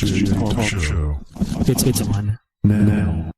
XJ Talk Show. It's on. Now.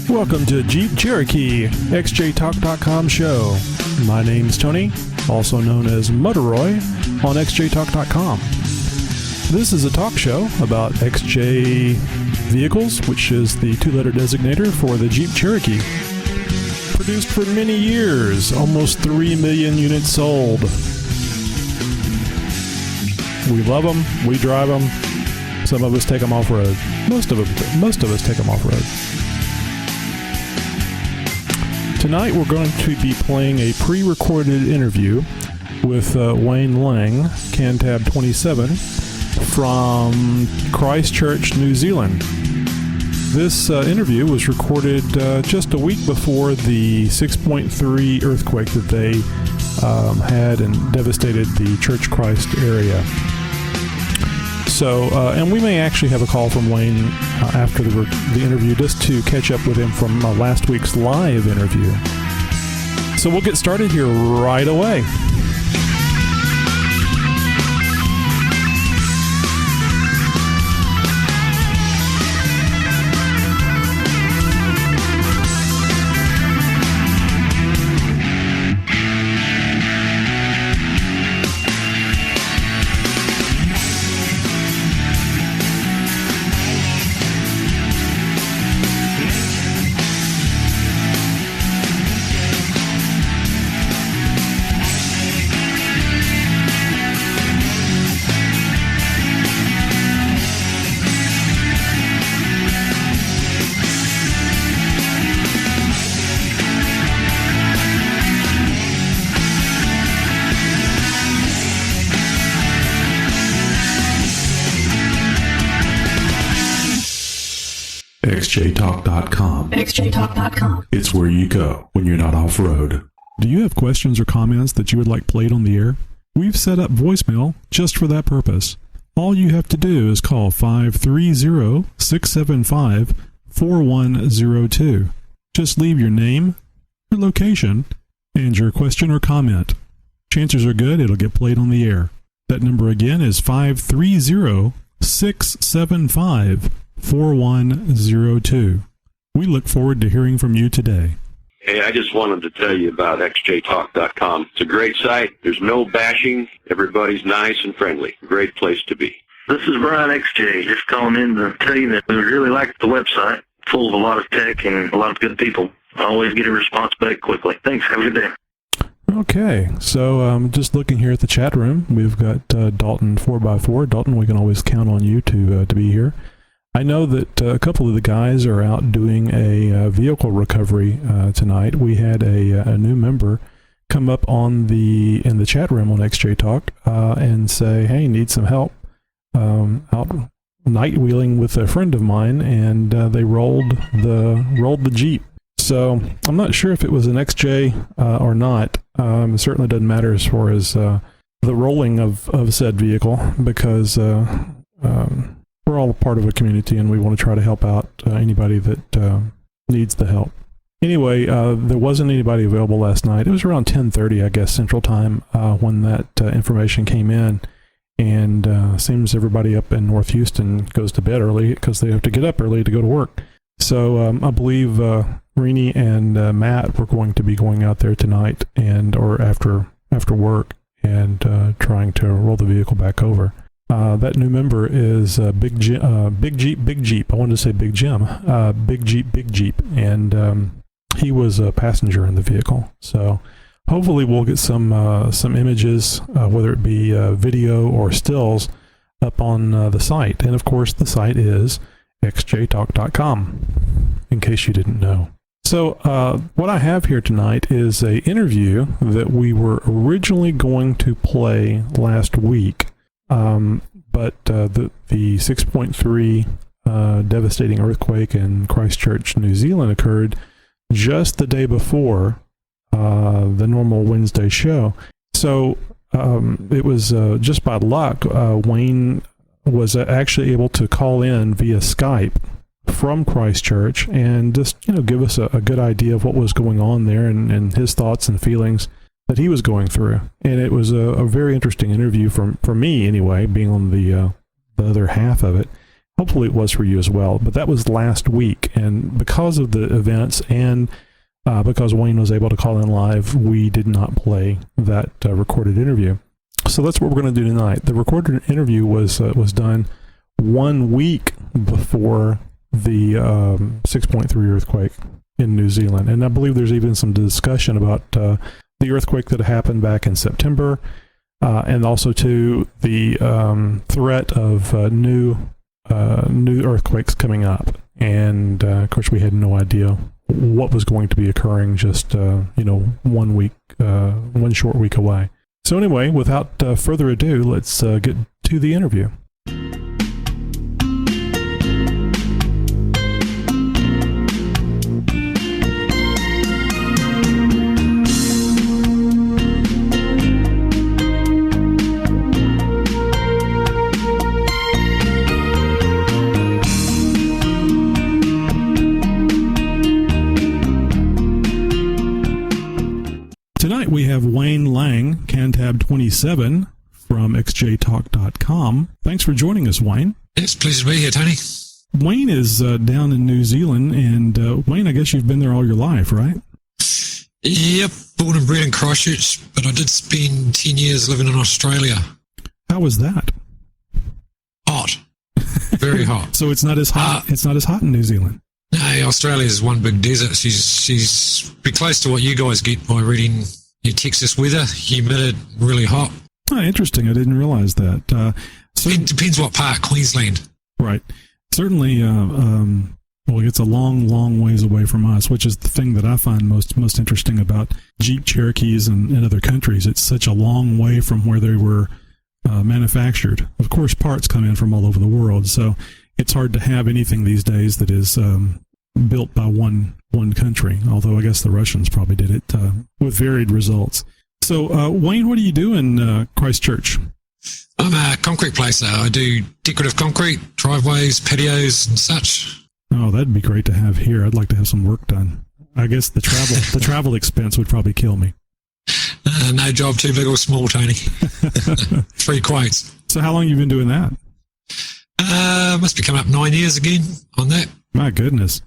Welcome to Jeep Cherokee XJtalk.com show. My name's Tony, also known as Moderator on xjtalk.com. This is a talk show about XJ vehicles, which is the two-letter designator for the Jeep Cherokee. Produced for many years, almost 3 million units sold. We love them, we drive them. Some of us take them off-road. Most of us take them off-road. Tonight we're going to be playing a pre-recorded interview with Wayne Lang, Cantab 27, from Christchurch, New Zealand. This interview was recorded just a week before the 6.3 earthquake that they had and devastated the Church Christ area. So, and we may actually have a call from Wayne after the interview just to catch up with him from last week's live interview. So we'll get started here right away. xjtalk.com. xjtalk.com. It's where you go when you're not off-road. Do you have questions or comments that you would like played on the air? We've set up voicemail just for that purpose. All you have to do is call 530-675-4102. Just leave your name, your location, and your question or comment. Chances are good it'll get played on the air. That number again is 530-675-4102. We look forward to hearing from you today. Hey, I just wanted to tell you about xjtalk.com. It's a great site. There's no bashing. Everybody's nice and friendly. Great place to be. This is Brian XJ, just calling in to tell you that we really like the website. Full of a lot of tech and a lot of good people. I always get a response back quickly. Thanks. Have a good day. Okay, so just looking here at the chat room, we've got Dalton 4x4. Dalton, we can always count on you to be here. I know that a couple of the guys are out doing a vehicle recovery tonight. We had a new member come up in the chat room on XJ Talk and say, "Hey, need some help out night wheeling with a friend of mine," and they rolled the Jeep. So I'm not sure if it was an XJ or not. It certainly doesn't matter as far as the rolling of said vehicle, because we're all a part of a community and we want to try to help out anybody that needs the help. Anyway, there wasn't anybody available last night. It was around 10:30, I guess, Central Time, when that information came in. And seems everybody up in North Houston goes to bed early because they have to get up early to go to work. So I believe Rini and Matt were going to be going out there tonight or after work and trying to roll the vehicle back over. That new member is Big Jeep. I wanted to say Big Jim. Big Jeep. And he was a passenger in the vehicle. So hopefully we'll get some images, whether it be video or stills, up on the site. And of course the site is xjtalk.com, in case you didn't know. So what I have here tonight is a interview that we were originally going to play last week, but the 6.3 devastating earthquake in Christchurch, New Zealand occurred just the day before the normal Wednesday show. So it was just by luck, Wayne was actually able to call in via Skype from Christchurch and just, give us a good idea of what was going on there and his thoughts and feelings that he was going through. And it was a very interesting interview for me anyway, being on the other half of it. Hopefully it was for you as well. But that was last week, and because of the events and because Wayne was able to call in live, we did not play that recorded interview. So that's what we're going to do tonight. The recorded interview was done 1 week before the 6.3 earthquake in New Zealand. And I believe there's even some discussion about the earthquake that happened back in September, and also to the threat of new earthquakes coming up. And of course, we had no idea what was going to be occurring just 1 week, one short week away. So anyway, without further ado, let's get to the interview. Tonight we have Wayne Lang, Cantab 27 from xjtalk.com. Thanks for joining us, Wayne. It's a pleasure to be here, Tony. Wayne is down in New Zealand, and Wayne, I guess you've been there all your life, right? Yep, born and bred in Christchurch, but I did spend 10 years living in Australia. How was that? Hot. Very hot. So it's not as hot. It's not as hot in New Zealand. No, Australia is one big desert. She's pretty close to what you guys get by reading your Texas weather. Humid, really hot. Oh, interesting. I didn't realize that. It depends what part, Queensland. Right. Certainly, it's a long, long ways away from us, which is the thing that I find most interesting about Jeep Cherokees in other countries. It's such a long way from where they were manufactured. Of course, parts come in from all over the world, so it's hard to have anything these days that is built by one country, although I guess the Russians probably did it with varied results. So, Wayne, what do you do in Christchurch? I'm a concrete placer. I do decorative concrete, driveways, patios, and such. Oh, that'd be great to have here. I'd like to have some work done. I guess the travel expense would probably kill me. No job too big or small, Tony. 3 quotes. So how long have you been doing that? Must be coming up 9 years again on that. My goodness.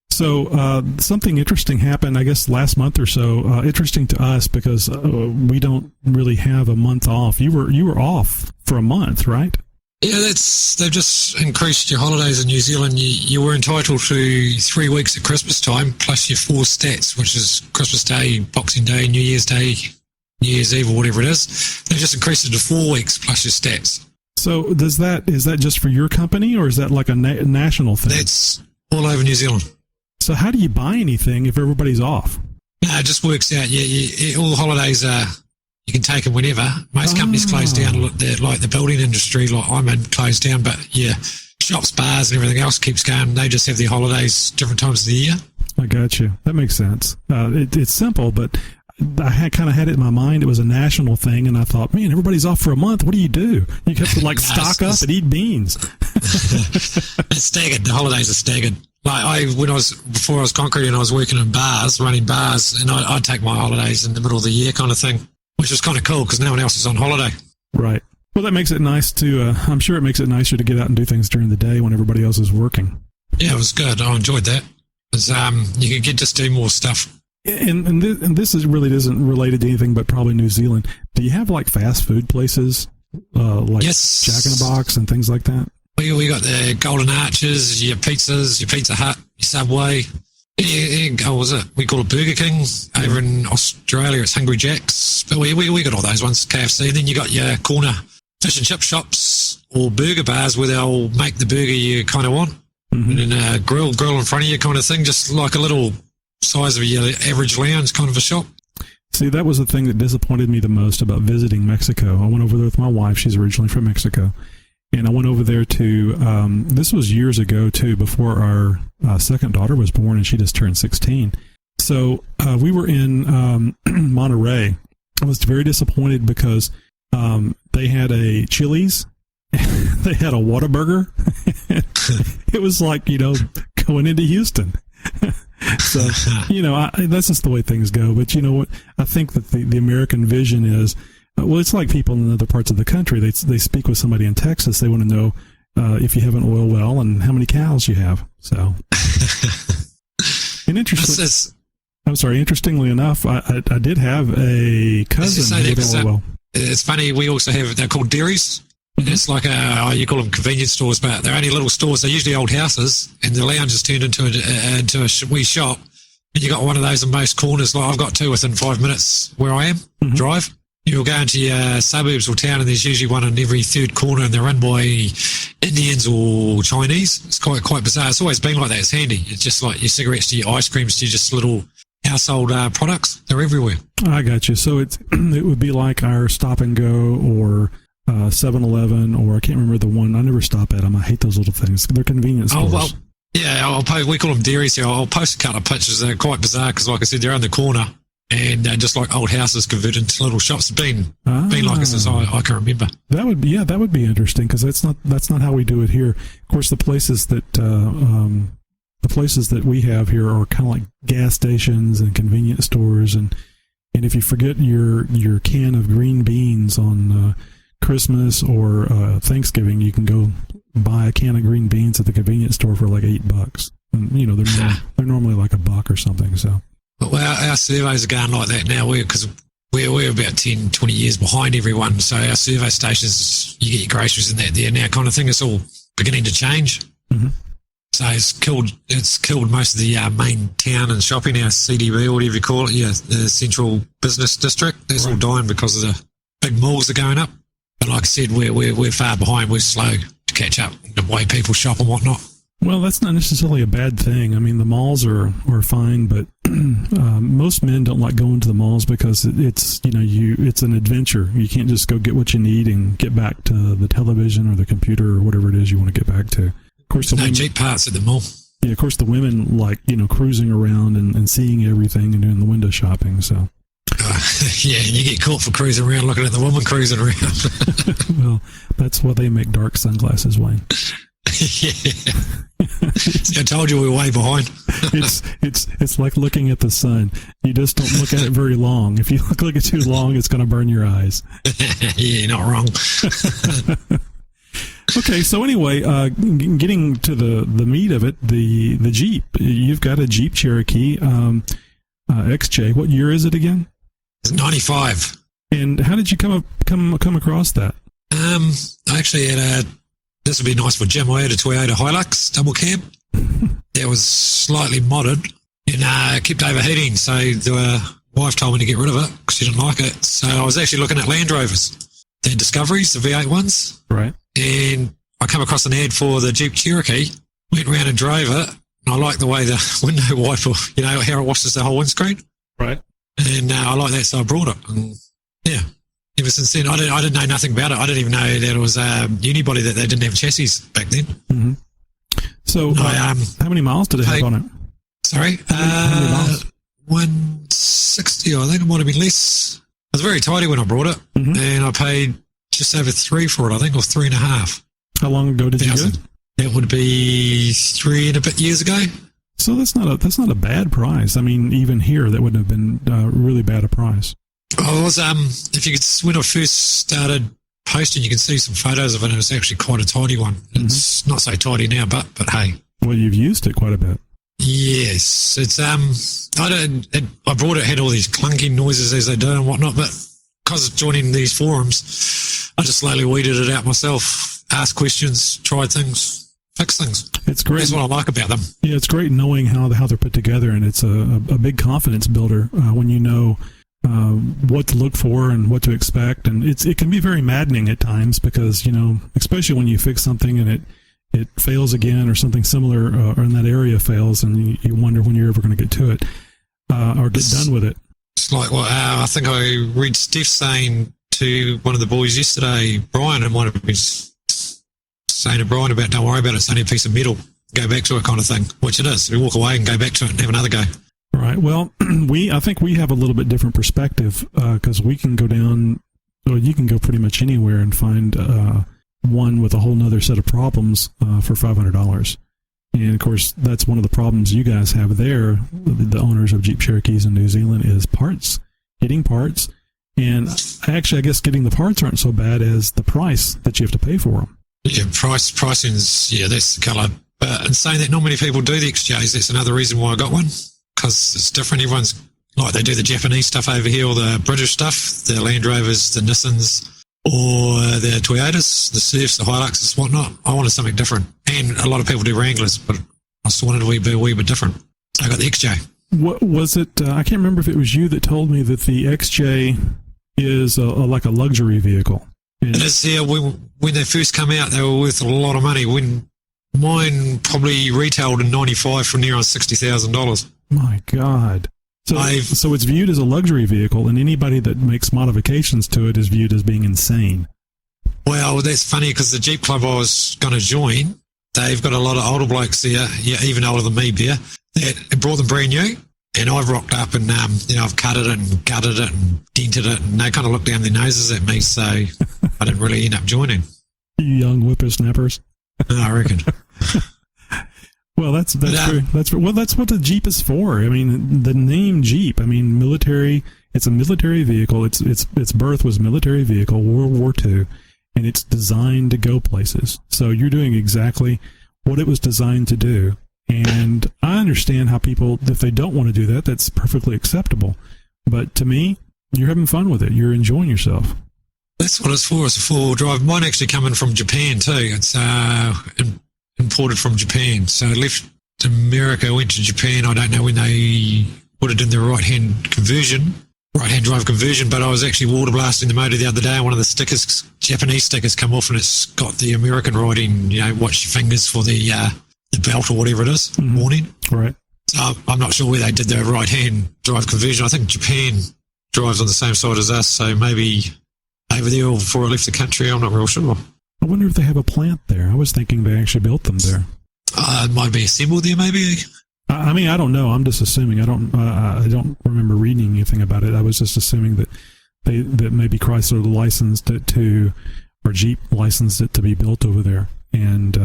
So something interesting happened, I guess, last month or so. Interesting to us because we don't really have a month off. You were off for a month, right? Yeah, they've just increased your holidays in New Zealand. You were entitled to 3 weeks at Christmas time, plus your 4 stats, which is Christmas Day, Boxing Day, New Year's Day, New Year's Eve, or whatever it is. They've just increased it to 4 weeks plus your stats. So is that just for your company, or is that like a national thing? That's all over New Zealand. So how do you buy anything if everybody's off? No, it just works out. Yeah, all holidays are, you can take them whenever. Most companies close down, like the building industry, like I'm in, closed down, but yeah, shops, bars and everything else keeps going. They just have their holidays different times of the year. I got you. That makes sense. It's simple, but I kind of had it in my mind. It was a national thing, and I thought, man, everybody's off for a month. What do? You have to stock up and eat beans. It's staggered. The holidays are staggered. Like before I was concreting, I was working in bars, running bars, and I'd take my holidays in the middle of the year kind of thing, which was kind of cool because no one else is on holiday. Right. Well, that makes it nice to, I'm sure it makes it nicer to get out and do things during the day when everybody else is working. Yeah, it was good. I enjoyed that. Because you can just do more stuff. And this really isn't related to anything but probably New Zealand. Do you have like fast food places, yes, Jack in the Box and things like that? We got the Golden Arches, your pizzas, your Pizza Hut, your Subway. What was it? We call it Burger King. Over in Australia, it's Hungry Jack's. But we got all those ones, KFC. And then you got your corner fish and chip shops or burger bars where they'll make the burger you kind of want. Mm-hmm. And then grill in front of you kind of thing, just like a little size of your average lounge kind of a shop. See, that was the thing that disappointed me the most about visiting Mexico. I went over there with my wife. She's originally from Mexico. And I went over there to, this was years ago, too, before our second daughter was born, and she just turned 16. So we were in Monterey. I was very disappointed because they had a Chili's. They had a Whataburger. It was like, going into Houston. So, that's just the way things go. But you know what? I think that the American vision is, well, it's like people in other parts of the country. They speak with somebody in Texas. They want to know if you have an oil well and how many cows you have. So, and interestingly enough, I did have a cousin who had an oil well. It's funny. We also have, they're called dairies. And it's like you call them convenience stores, but they're only little stores. They're usually old houses, and the lounge is turned into a wee shop. And you got one of those in most corners. Like I've got two within 5 minutes where I am, drive. You'll go into your suburbs or town, and there's usually one in every third corner, and they're run by Indians or Chinese. It's quite bizarre. It's always been like that. It's handy. It's just like your cigarettes to your ice creams to just little household products. They're everywhere. I got you. So it would be like our Stop and Go or 7-Eleven, or I can't remember the one. I never stop at them. I hate those little things. They're convenience stores. Oh, well, yeah, we call them dairies here. I'll post a couple of pictures. They're quite bizarre because, like I said, they're on the corner and just like old houses converted into little shops. It's been like this since I can remember. That would be interesting because that's not how we do it here. Of course, the places that we have here are kind of like gas stations and convenience stores, and if you forget your can of green beans on Christmas or Thanksgiving, you can go buy a can of green beans at the convenience store for like $8. And, they're normally like $1 or something. So, well, our surveys are going like that now. Because we're about 10, 20 years behind everyone. So our survey stations, you get your groceries in that there now kind of thing. It's all beginning to change. Mm-hmm. So it's killed most of the main town and shopping, our CDB or whatever you call it, the central business district. That's all dying because of the big malls are going up. But like I said, we're far behind. We're slow to catch up the way people shop and whatnot. Well, that's not necessarily a bad thing. I mean, the malls are fine, but most men don't like going to the malls because it's an adventure. You can't just go get what you need and get back to the television or the computer or whatever it is you want to get back to. Of course, there's no Jeep parts at the mall. Yeah, of course, the women like cruising around and seeing everything and doing the window shopping. So. Yeah, and you get caught for cruising around looking at the woman cruising around. Well, that's why they make dark sunglasses, Wayne. Yeah. See, I told you we were way behind. It's like looking at the sun. You just don't look at it very long. If you look at it too long, it's going to burn your eyes. Yeah, you're not wrong. Okay, so anyway, getting to the meat of it, the Jeep. You've got a Jeep Cherokee XJ. What year is it again? It's 95. And how did you come across that? I actually had this would be nice for Jim. I had a Toyota Hilux double cab. It was slightly modded and kept overheating. So the wife told me to get rid of it because she didn't like it. So I was actually looking at Land Rovers, the Discoveries, the V8 ones. Right. And I come across an ad for the Jeep Cherokee, went around and drove it. And I like the way the window wiper, how it washes the whole windscreen. Right. And I like that, so I brought it. And yeah, ever since then, I didn't know nothing about it. I didn't even know that it was unibody, that they didn't have chassis back then. Mm-hmm. So how many miles did it have on it? Sorry? How many miles? 160, I think it might have been less. It was very tidy when I brought it, and I paid just over 3 for it, I think, or 3.5. How long ago did you get it? That would be 3 and a bit years ago. So that's not a bad price. I mean, even here, that wouldn't have been really bad a price. Oh, it was, if you could, when I first started posting, you can see some photos of it, and it's actually quite a tidy one. It's not so tidy now, but hey. Well, you've used it quite a bit. Yes, it's I brought it, had all these clunking noises as they do and whatnot, but because of joining these forums, I just slowly weeded it out myself, asked questions, tried things. Fix things. It's great. That's what I like about them. Yeah, it's great knowing how they're put together, and it's a big confidence builder when you know what to look for and what to expect. And it can be very maddening at times because, especially when you fix something and it fails again or something similar or in that area fails, and you wonder when you're ever going to get to it. or get done with it. It's like, well, I think I read Steph saying to one of the boys yesterday, Brian, and one of them saying to Brian about, don't worry about it, it's only a piece of metal, go back to it kind of thing, which it is. We walk away and go back to it and have another go. Right. Well, I think we have a little bit different perspective because we can go down, or you can go pretty much anywhere and find one with a whole nother set of problems for $500. And of course, that's one of the problems you guys have there, the owners of Jeep Cherokees in New Zealand, is parts, getting parts. And actually, I guess getting the parts aren't so bad as the price that you have to pay for them. Yeah, pricing's, yeah, that's the colour. But in saying that, not many people do the XJs. That's another reason why I got one, because it's different. Everyone's like, they do the Japanese stuff over here, or the British stuff, the Land Rovers, the Nissans, or the Toyotas, the Surfs, the Hiluxes, whatnot. I wanted something different. And a lot of people do Wranglers, but I still wanted to be a wee bit different. So I got the XJ. What was it? I can't remember if it was you that told me that the XJ is like a luxury vehicle. And it is, yeah. When they first come out, they were worth a lot of money. When mine probably retailed in 95 for near on $60,000. My God. So it's viewed as a luxury vehicle, and anybody that makes modifications to it is viewed as being insane. Well, that's funny because the Jeep Club I was going to join, they've got a lot of older blokes there, yeah, even older than me, Bear, that brought them brand new. And I've rocked up and, I've cut it and gutted it and dented it, and they kind of look down their noses at me, so I didn't really end up joining. You young whippersnappers. I reckon. Well, that's true. That's what the Jeep is for. I mean, the name Jeep. I mean, military. It's a military vehicle. Its birth was military vehicle, World War II, and it's designed to go places. So you're doing exactly what it was designed to do. And I understand how people, if they don't want to do that, that's perfectly acceptable. But to me, you're having fun with it. You're enjoying yourself. That's what it's for. It's a four-wheel drive. Mine actually coming from Japan too. It's imported from Japan. So I left America, went to Japan. I don't know when they put it in the right-hand drive conversion, but I was actually water blasting the motor the other day, and one of the stickers, Japanese stickers, come off, and it's got the American writing, watch your fingers for the belt or whatever it is, warning. Right. So I'm not sure where they did the right-hand drive conversion. I think Japan drives on the same side as us, so maybe over there or before I left the country, I'm not real sure. I wonder if they have a plant there. I was thinking they actually built them there. It might be assembled there, maybe. I mean, I don't know. I'm just assuming. I don't remember reading anything about it. I was just assuming that maybe Chrysler licensed it to, or Jeep licensed it to be built over there, and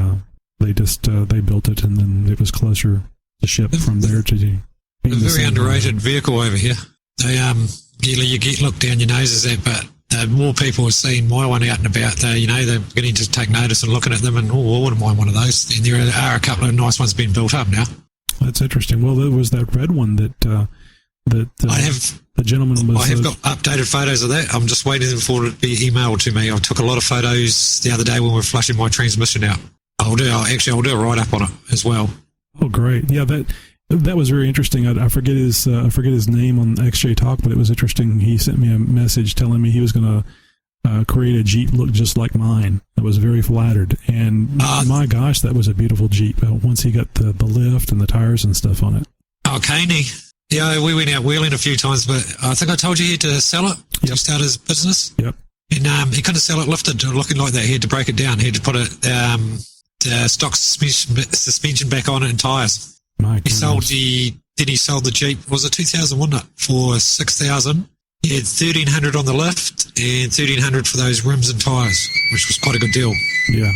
they built it, and then it was closer to ship from there to the. A very underrated vehicle over here. They you get looked down your noses at, but more people are seeing my one out and about. They're getting to take notice and looking at them, and I wouldn't mind one of those. And there are a couple of nice ones being built up now. That's interesting. Well, there was that red one that I have. The gentleman was. I have got updated photos of that. I'm just waiting for it to be emailed to me. I took a lot of photos the other day when we were flushing my transmission out. I'll do a write-up on it as well. Oh, great! Yeah, that was very interesting. I forget his name on XJ Talk, but it was interesting. He sent me a message telling me he was going to create a Jeep look just like mine. I was very flattered, and my gosh, that was a beautiful Jeep. Once he got the lift and the tires and stuff on it. Oh, Caney. Yeah, we went out wheeling a few times, but I think I told you he had to sell it to start his business. Yep. And he couldn't sell it lifted, looking like that. He had to break it down. He had to put the stock suspension back on it and tires. He sold the Jeep, was it 2000, wasn't it, for 6,000. He had 1,300 on the lift and 1,300 for those rims and tyres, which was quite a good deal. Yeah.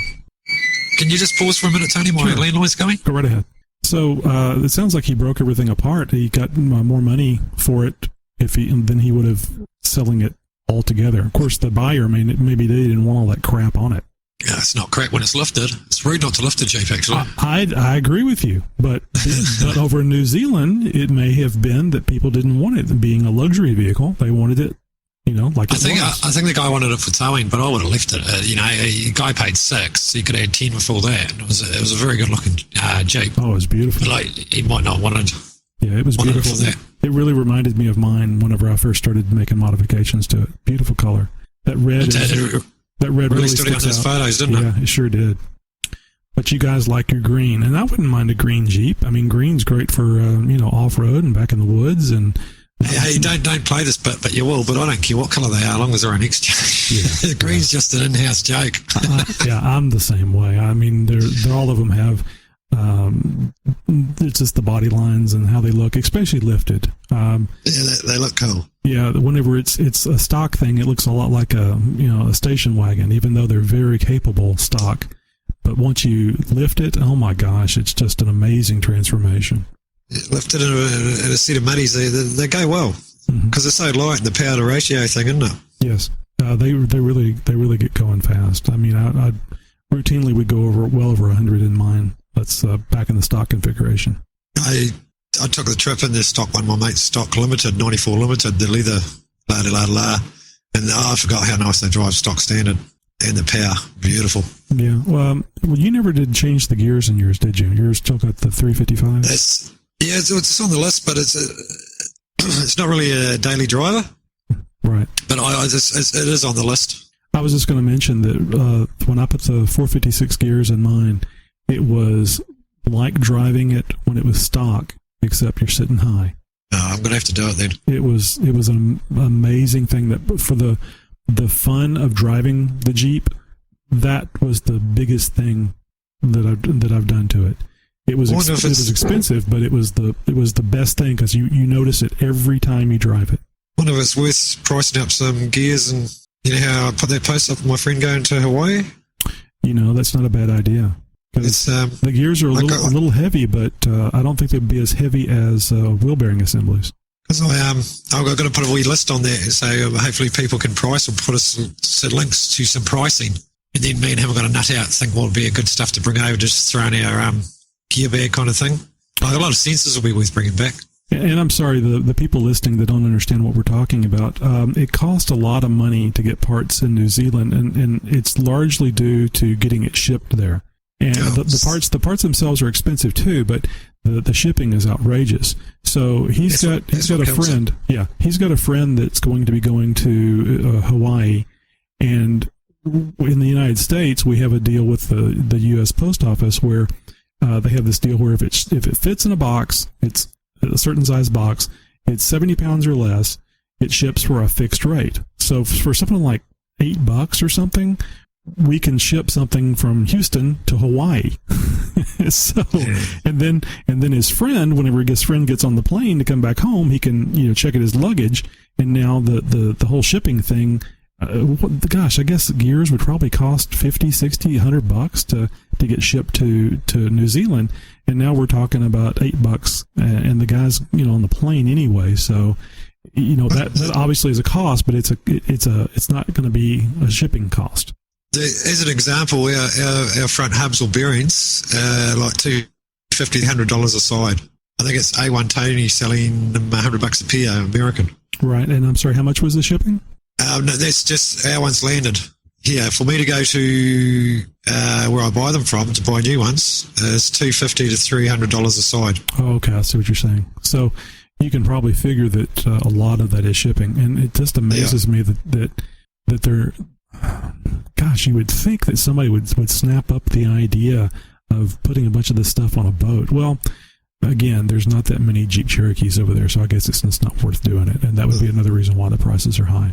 Can you just pause for a minute, Tony? My landline's going. Go right ahead. So it sounds like he broke everything apart. He got more money for it than he would have selling it all together. Of course, the buyer, maybe they didn't want all that crap on it. Yeah, it's not crap when it's lifted. It's rude not to lift a Jeep, actually. I agree with you, but over in New Zealand, it may have been that people didn't want it being a luxury vehicle. They wanted it, like I think the guy wanted it for towing, but I would have lifted it. The guy paid $6, so he could add 10 for all that. It was a very good looking Jeep. Oh, it was beautiful. But he might not want it. Yeah, it was beautiful. For that. It really reminded me of mine whenever I first started making modifications to it. Beautiful color. That red. That red really stood out in his photos, didn't it? Yeah, it sure did. but you guys like your green, and I wouldn't mind a green Jeep. I mean, green's great for off-road and back in the woods. And hey, don't play this bit, but you will. But I don't care what colour they are, as long as they're an XJ. Yeah, Green's just an in-house joke. I'm the same way. I mean, they're all of them have. It's just the body lines and how they look, especially lifted. They look cool. Yeah, whenever it's a stock thing, it looks a lot like a station wagon, even though they're very capable stock. But once you lift it, oh my gosh, it's just an amazing transformation. Lifted in a set of muddies, they go well because they're so light and the power to ratio thing, isn't it? Yes, they really get going fast. I mean, I routinely would go well over 100 in mine. That's back in the stock configuration. I took the trip in this stock one, my mate's stock limited, 94 limited, the leather, and I forgot how nice they drive stock standard and the power, beautiful. Yeah, well, you never did change the gears in yours, did you? Yours still got the 355? It's on the list, but it's not really a daily driver. Right. But it is on the list. I was just going to mention that when I put the 456 gears in mine, it was like driving it when it was stock, except you're sitting high. I'm going to have to do it then. It was an amazing thing that for the fun of driving the Jeep, that was the biggest thing that I've done to it. It was expensive, but it was the best thing because you notice it every time you drive it. One of it's worth pricing up some gears, and you know how I put that post up with my friend going to Hawaii. That's not a bad idea. It's, the gears are a little heavy, but I don't think they'd be as heavy as wheel bearing assemblies. Because I've got to put a wee list on there, so hopefully people can price or put us some links to some pricing, and then me and him have got a nut out. Think what would be a good stuff to bring over, just throw in our gear bag kind of thing. Like a lot of sensors will be worth bringing back. And I'm sorry, the people listening that don't understand what we're talking about, it costs a lot of money to get parts in New Zealand, and it's largely due to getting it shipped there. And the parts themselves are expensive too, but the shipping is outrageous. So he's got a friend. Yeah, he's got a friend that's going to be going to Hawaii, and in the United States we have a deal with the U.S. Post Office where they have this deal where if it fits in a box, it's a certain size box, it's 70 pounds or less, it ships for a fixed rate. So for something like $8 or something, we can ship something from Houston to Hawaii. So, and then his friend, whenever his friend gets on the plane to come back home, he can, check at his luggage. And now the whole shipping thing, I guess gears would probably cost $50, $60, $100 to get shipped to New Zealand. And now we're talking about $8, and the guy's, on the plane anyway. So, that obviously is a cost, but it's not going to be a shipping cost. As an example, our front hubs or bearings like $250, $100 a side. I think it's A1 Tony selling them $100 a pair, American. Right, and I'm sorry, how much was the shipping? No, that's just our ones landed here. For me to go to where I buy them from to buy new ones, it's $250 to $300 a side. Oh, okay, I see what you're saying. So you can probably figure that a lot of that is shipping, and it just amazes me that they're. Gosh, you would think that somebody would snap up the idea of putting a bunch of this stuff on a boat. Well, again, there's not that many Jeep Cherokees over there, so I guess it's just not worth doing it. And that would be another reason why the prices are high.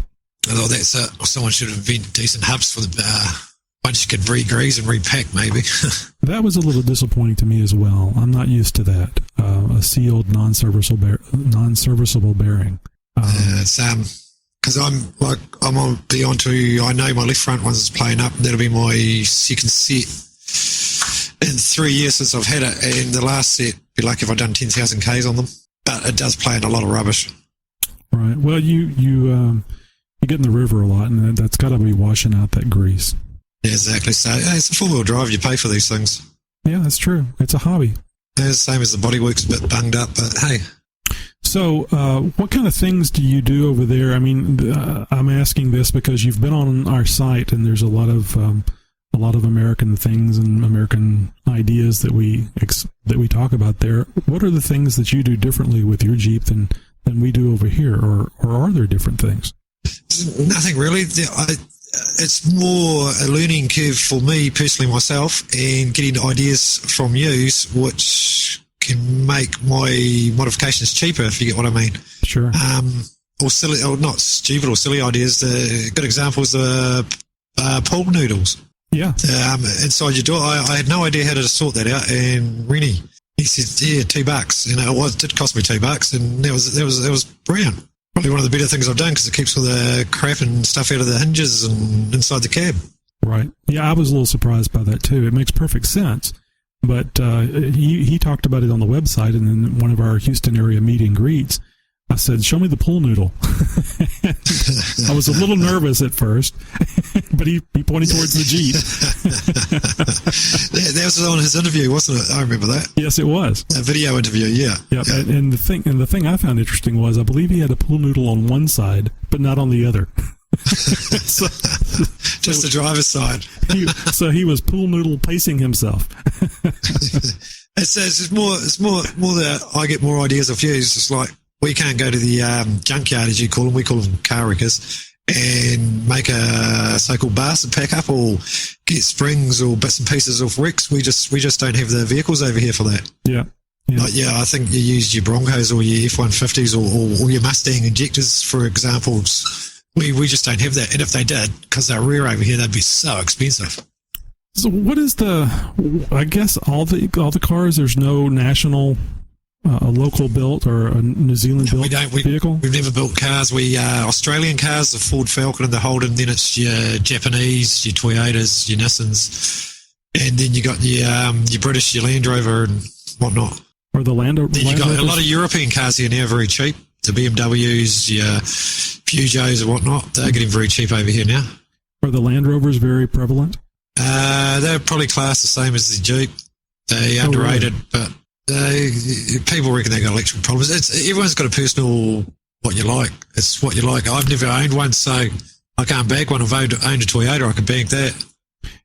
Although someone should have invented decent hubs for the once you could re-grease and repack, maybe. That was a little disappointing to me as well. I'm not used to that. A sealed, non-serviceable bearing. Because I'm on beyond to, I know my left front one's playing up, and that'll be my second set in 3 years since I've had it, and the last set, be lucky if I'd done 10,000 Ks on them, but it does play in a lot of rubbish. Right, well, you get in the river a lot, and that's got to be washing out that grease. Yeah, exactly, so it's a four-wheel drive, you pay for these things. Yeah, that's true, it's a hobby. Yeah, it's the same as the bodywork's a bit bunged up, but hey. So, what kind of things do you do over there? I mean, I'm asking this because you've been on our site, and there's a lot of American things and American ideas that we talk about there. What are the things that you do differently with your Jeep than we do over here, or are there different things? Nothing really. it's more a learning curve for me personally myself, and getting ideas from you, which can make my modifications cheaper, if you get what I mean. Sure. Or silly, or not stupid or silly ideas. A good example is the pool noodles. Yeah. Inside your door. I had no idea how to sort that out, and Rini, he said, yeah, $2. It did cost me $2, and it was brilliant. Probably one of the better things I've done, because it keeps all the crap and stuff out of the hinges and inside the cab. Right. Yeah, I was a little surprised by that too. It makes perfect sense. But he talked about it on the website, and then one of our Houston area meet and greets, I said, show me the pool noodle. I was a little nervous at first, but he pointed towards the Jeep. That was on his interview, wasn't it? I remember that. Yes, it was. A video interview, yeah. Yeah. And the thing I found interesting was, I believe he had a pool noodle on one side, but not on the other. Just the driver's side. So he was pool noodle pacing himself. It's more that I get more ideas of you. It's just like, we can't go to the junkyard, as you call them. We call them car wreckers, and make a so-called bastard pack up, or get springs or bits and pieces off wrecks. We just don't have the vehicles over here for that. Yeah. Like, I think you use your Broncos or your F-150s or your Mustang injectors for examples. We just don't have that. And if they did, because they're rare over here, they'd be so expensive. So what is I guess all the cars, there's no national, a local built or a New Zealand built vehicle? We've never built cars. We Australian cars, the Ford Falcon and the Holden, then it's your Japanese, your Toyotas, your Nissans, and then you got your British, your Land Rover and whatnot. Or the Land Rover. Then you got a lot of European cars here now, very cheap. The BMWs, your Peugeots and whatnot, they're getting very cheap over here now. Are the Land Rovers very prevalent? They're probably classed the same as the Jeep. They're underrated, but people reckon they got electrical problems. Everyone's got a personal what you like. It's what you like. I've never owned one, so I can't bag one. I've owned a Toyota. I can bag that.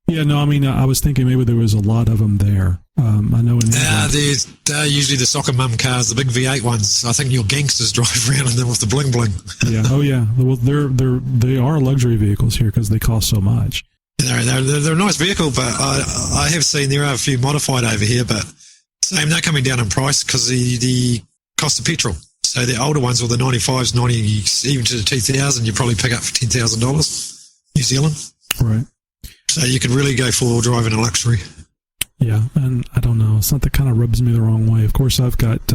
Yeah, no, I mean, I was thinking maybe there was a lot of them there. I know they're usually the soccer mum cars, the big V8 ones. I think your gangsters drive around in them with the bling bling. Yeah, oh yeah. Well, they are luxury vehicles here because they cost so much. They're a nice vehicle, but I have seen there are a few modified over here, but same, they're coming down in price because the cost of petrol. So the older ones, or the 95s, 90, even to the 2000, you probably pick up for $10,000 New Zealand. Right. So you could really go for driving a luxury. Yeah, and I don't know, something kind of rubs me the wrong way. Of course, I've got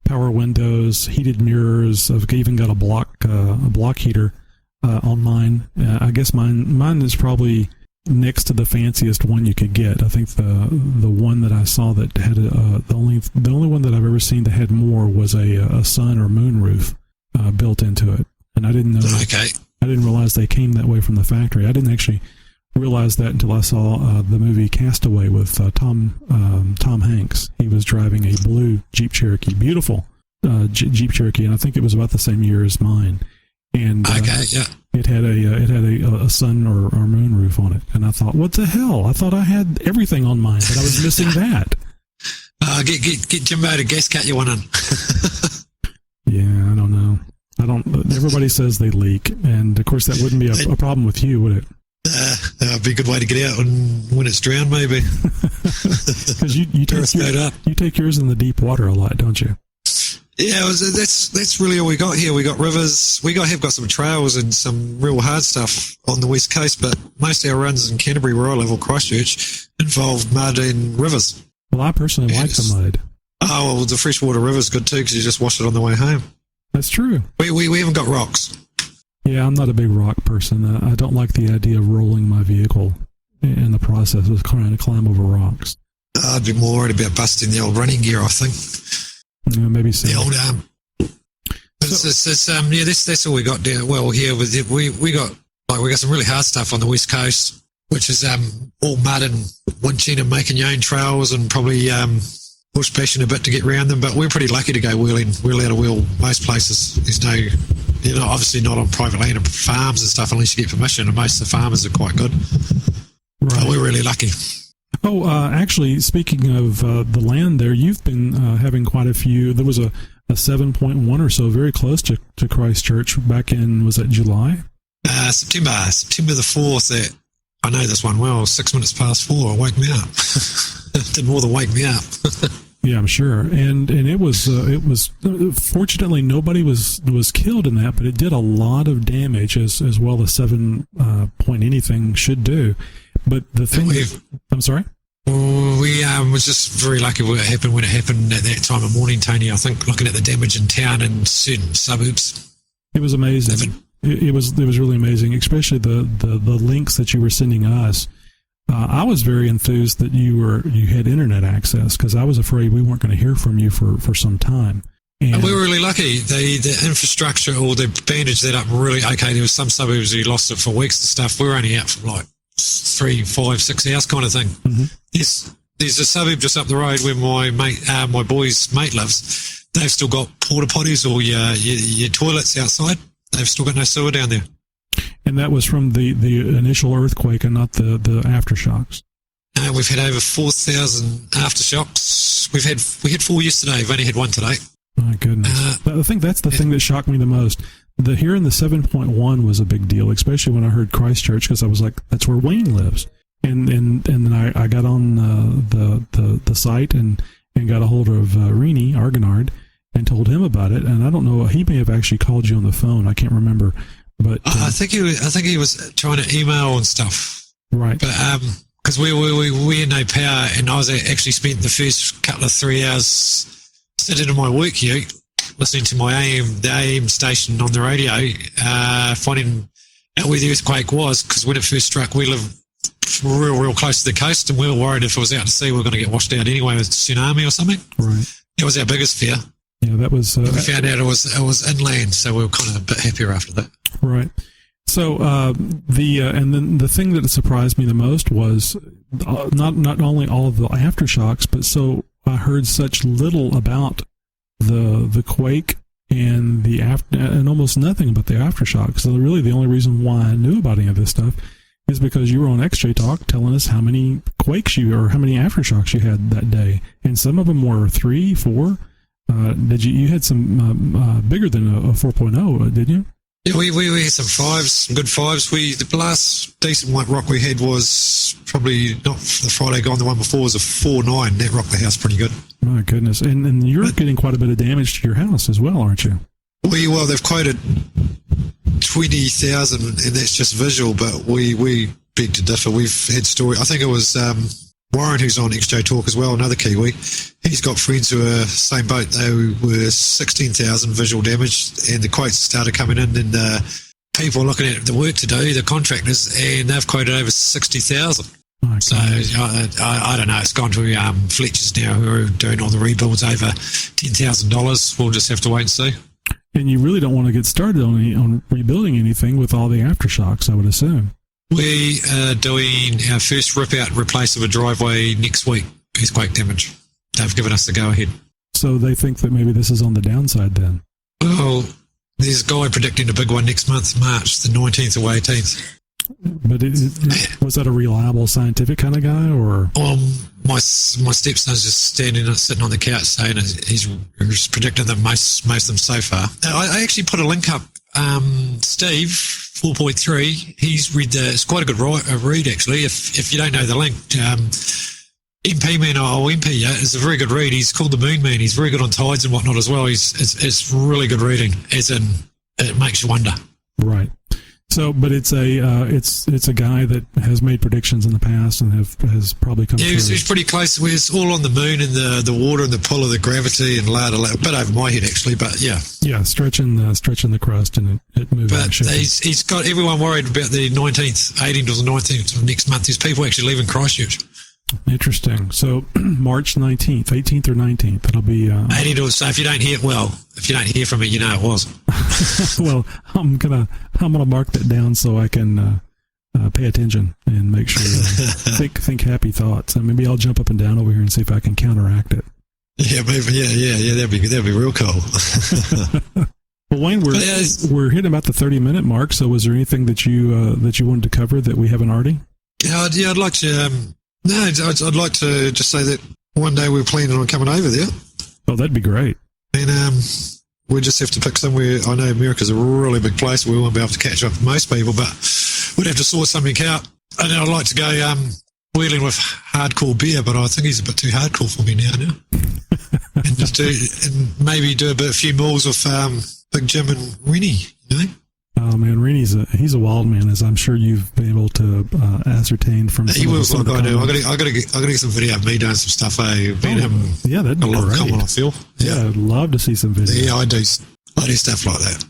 power windows, heated mirrors. I've even got a block heater on mine. I guess mine is probably next to the fanciest one you could get. I think the one that I saw that had the only one that I've ever seen that had more was a sun or moon roof built into it, and I didn't know. Okay. I didn't realize they came that way from the factory. I didn't actually realize that until I saw the movie Castaway with Tom Hanks. He was driving a blue Jeep Cherokee, beautiful Jeep Cherokee, and I think it was about the same year as mine. And it had a sun or moon roof on it, and I thought, what the hell? I thought I had everything on mine, but I was missing that. Get Jimbo to gas cut you one in. Yeah, I don't know. Everybody says they leak, and of course that wouldn't be a problem with you, would it? That'd be a good way to get out when it's drowned, maybe. Because you take yours in the deep water a lot, don't you? Yeah, that's really all we got here. We got rivers. Have got some trails and some real hard stuff on the west coast, but most of our runs in Canterbury, where I live, or Christchurch, involve mud and rivers. Well, I personally like the mud. Oh, well, the freshwater river's good too, because you just wash it on the way home. That's true. We haven't got rocks. Yeah, I'm not a big rock person. I don't like the idea of rolling my vehicle in the process of trying to climb over rocks. I'd be more worried about busting the old running gear, I think. Yeah, maybe so. The old that's all we got down. Well, here we got some really hard stuff on the west coast, which is all mud and winching and making your own trails and probably bush bashing a bit to get around them. But we're pretty lucky to go wheel out of wheel most places. There's no, obviously not on private land and farms and stuff unless you get permission, and most of the farmers are quite good. Right. But we're really lucky. Oh, actually, speaking of the land there, you've been having quite a few. There was a 7.1 or so, very close to Christchurch back in, was that July? September the 4th. I know this one well. 6 minutes past 4. Woke me up. Did more than wake me up. Yeah, I'm sure. And it was fortunately nobody was killed in that, but it did a lot of damage as well as 7 point anything should do. But the thing, I'm sorry. We was just very lucky when it happened at that time of morning, Tony. I think looking at the damage in town and certain suburbs. It was amazing. It was really amazing, especially the links that you were sending us. I was very enthused that you had internet access, because I was afraid we weren't going to hear from you for some time. And we were really lucky. The infrastructure, or they bandaged that up really okay. There was some suburbs we lost it for weeks and stuff. We were only out for like 3, 5, 6 hours kind of thing. Mm-hmm. There's a suburb just up the road where my boy's mate lives. They've still got porta potties or your toilets outside. They've still got no sewer down there. And that was from the initial earthquake and not the aftershocks. We've had over 4,000 aftershocks. We had 4 yesterday. We've only had 1 today. My goodness. I think that's the thing that shocked me the most. Hearing the 7.1 was a big deal, especially when I heard Christchurch, because I was like, that's where Wayne lives. And then I got on the site and got a hold of Rini, Argonard, and told him about it. And I don't know, he may have actually called you on the phone. I can't remember. But I think he was trying to email and stuff. Right. But because we had no power, and I was actually spent the first couple of 3 hours sitting in my work ute, listening to the AM station on the radio, finding out where the earthquake was, because when it first struck, we live real close to the coast, and we were worried if it was out to sea, we were going to get washed out anyway with tsunami or something. Right. That was our biggest fear. Yeah, that was. We found out it was inland, so we were kind of a bit happier after that. Right. So and then the thing that surprised me the most was not only all of the aftershocks, but so I heard such little about the quake and and almost nothing about the aftershocks. So really, the only reason why I knew about any of this stuff is because you were on XJ Talk telling us how many quakes or how many aftershocks you had that day, and some of them were 3, 4. You had some bigger than a 4.0, didn't you? Yeah, we had some 5s, some good 5s. The last decent white rock we had was probably not the Friday gone. The one before was a 4.9. That rocked the house pretty good. My goodness. And you're getting quite a bit of damage to your house as well, aren't you? Well, they've quoted 20,000, and that's just visual, but we beg to differ. We've had story. I think it was Warren, who's on XJ Talk as well, another Kiwi. He's got friends who are same boat. They were 16,000 visual damage, and the quotes started coming in, and people looking at the work to do, the contractors, and they've quoted over 60,000. Okay. So I don't know. It's gone to Fletcher's now, who are doing all the rebuilds over $10,000. We'll just have to wait and see. And you really don't want to get started on rebuilding anything with all the aftershocks, I would assume. We are doing our first rip-out and replace of a driveway next week, earthquake damage. They've given us the go-ahead. So they think that maybe this is on the downside then? Well, there's a guy predicting a big one next month, March, the 19th or 18th. But was that a reliable scientific kind of guy, or? My stepson's just sitting on the couch saying he's predicted them most of them so far. I actually put a link up. Steve 4.3. He's read it's quite a good read actually. If you don't know the link, MP Man or MP is a very good read. He's called the Moon Man. He's very good on tides and whatnot as well. It's really good reading. As in, it makes you wonder. Right. So, but it's a guy that has made predictions in the past and has probably come. Yeah, he's pretty close. It's all on the moon and the water and the pull of the gravity and a bit over my head actually, but yeah. Yeah, stretching the crust and it moving. But he's got everyone worried about the 19th, 18th or the 19th of next month. There's people actually leaving Christchurch. Interesting. So March 19th, 18th or 19th, it'll be 18th. So if you don't hear from it, you know it was. Well, I'm gonna mark that down so I can pay attention and make sure think happy thoughts. And maybe I'll jump up and down over here and see if I can counteract it. Yeah, maybe. Yeah. That'd be real cool. Well, Wayne, we're hitting about the 30-minute mark. So, was there anything that you wanted to cover that we haven't already? Yeah, I'd like to. I'd like to just say that one day we're planning on coming over there. Oh, that'd be great. And we just have to pick somewhere. I know America's a really big place. We won't be able to catch up with most people, but we'd have to sort something out. I know I'd like to go wheeling with hardcore beer, but I think he's a bit too hardcore for me now. And just maybe do a few malls with Big Jim and Rini, you know? Oh man, Rainey's he's a wild man, as I'm sure you've been able to ascertain from. He was like I do. I got to get some video of me doing some stuff. Me and him, yeah, that'd be a lot great. in common, I feel. Yeah, I'd love to see some video. Yeah, I do stuff like that.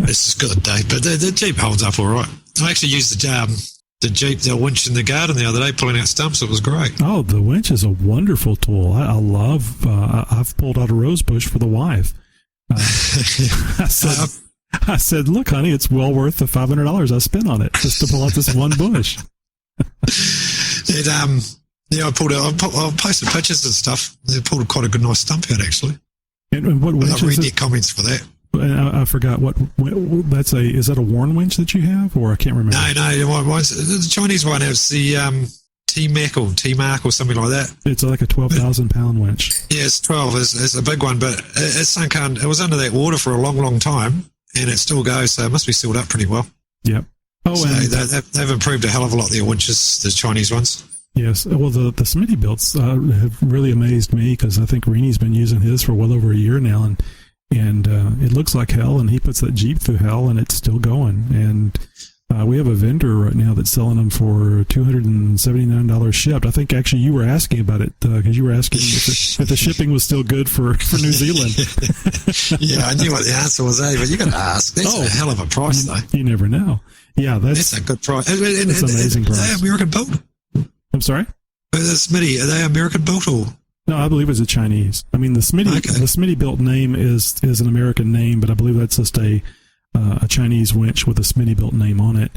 It's just good, Dave. But the Jeep holds up all right. I actually used the Jeep, the winch in the garden the other day, pulling out stumps. It was great. Oh, the winch is a wonderful tool. I love. I've pulled out a rose bush for the wife. I said, look, honey, it's well worth the $500 I spent on it just to pull out this one bush. I posted pictures and stuff. They pulled quite a good, nice stump out, actually. And what winch I'll read is their it? comments for that. I forgot is that a worn winch that you have, or I can't remember? No, the Chinese one has the T-Mark or something like that. It's like a 12,000 pound winch. Yeah, it's 12. It's a big one, but it was under that water for a long, long time, and it still goes, so it must be sealed up pretty well. Yep. Oh, so and they've improved a hell of a lot, their winches, the Chinese ones. Yes. Well, the Smitty builds have really amazed me, because I think Rini's been using his for well over a year now, and it looks like hell, and he puts that Jeep through hell, and it's still going. And we have a vendor right now that's selling them for $279 shipped. I think actually you were asking about it, because you were asking if the shipping was still good for New Zealand. Yeah, I knew what the answer was, but you got to ask. That's a hell of a price, though. You never know. Yeah, that's a good price. That's an amazing price. Are they American built? I'm sorry? The Smitty, are they American built or? No, I believe it's a Chinese. I mean, the Smitty built name is an American name, but I believe that's just a Chinese winch with a Smitty built name on it.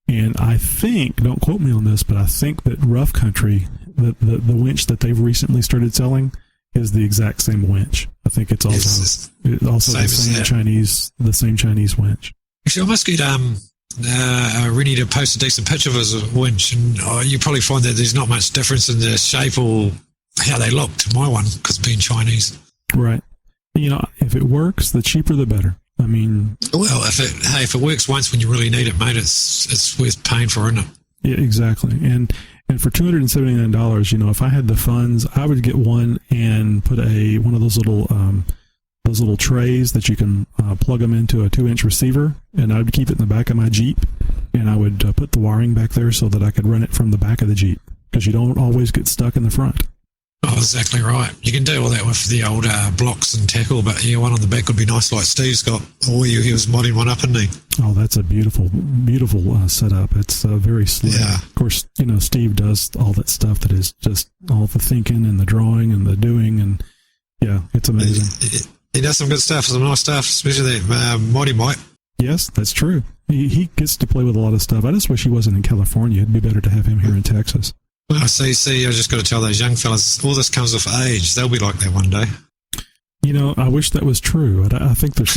And I think, don't quote me on this, but I think that Rough Country, the winch that they've recently started selling, is the exact same winch. I think it's also the same Chinese winch. Actually, I must get Rini to post a decent picture of his winch, and you probably find that there's not much difference in the shape or how they look to my one, because being Chinese. Right. You know, if it works, the cheaper the better. I mean, well, if it works once when you really need it, mate, it's worth paying for, isn't it? Yeah, exactly. And for $279, you know, if I had the funds, I would get one and put one of those little trays that you can plug them into a 2-inch receiver, and I would keep it in the back of my Jeep, and I would put the wiring back there so that I could run it from the back of the Jeep, because you don't always get stuck in the front. Oh, exactly right. You can do all that with the old blocks and tackle, but yeah, one on the back would be nice, like Steve's got. Oh, he was modding one up, isn't he? Oh, that's a beautiful setup. It's very slick. Yeah. Of course, you know, Steve does all that stuff that is just all the thinking and the drawing and the doing, and yeah, it's amazing. He does some good stuff, some nice stuff, especially that Moddy Mike. Yes, that's true. He gets to play with a lot of stuff. I just wish he wasn't in California. It'd be better to have him here in Texas. I see. I just got to tell those young fellas, all this comes with age. They'll be like that one day. You know, I wish that was true. I think there's